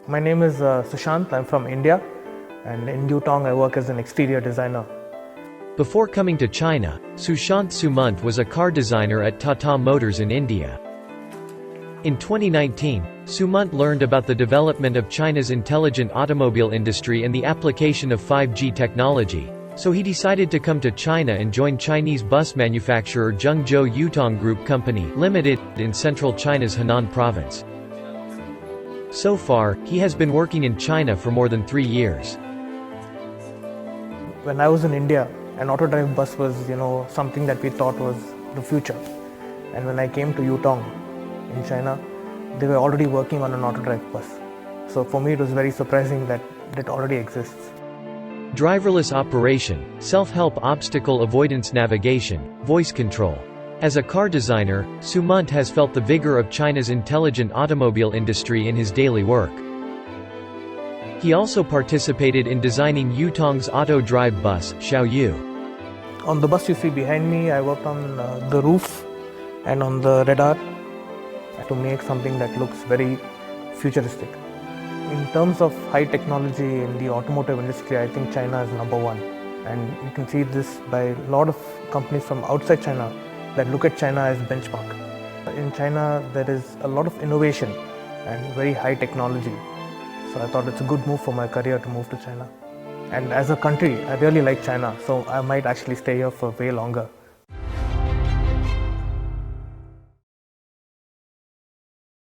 My name is Soshanth. I'm from India, and in Yutong I work as an exterior designer. Before coming to China, Sumant was a car designer at Tata Motors in India. In 2019, Sumant learned about the development of China's intelligent automobile industry and the application of 5G technology, so he decided to come to China and join Chinese bus manufacturer Zhengzhou Yutong Group Company Limited in central China's Hainan province. So far, he has been working in China for more than 3 years. When I was in India, an auto-drive bus was, something that we thought was the future. And when I came to Yutong in China, they were already working on an auto-drive bus. So for me, it was very surprising that it already exists. Driverless operation, self-help obstacle avoidance navigation, voice control. As a car designer, Sumant has felt the vigor of China's intelligent automobile industry in his daily work. He also participated in designing Yutong's auto-drive bus, Xiaoyu. On the bus you see behind me, I worked on the roof and on the radar to make something that looks very futuristic. In terms of high technology in the automotive industry, I think China is number one. And you can see this by a lot of companies from outside China that look at China as benchmark. In China, there is a lot of innovation and very high technology. So I thought it's a good move for my career to move to China. And as a country, I really like China, so I might actually stay here for way longer.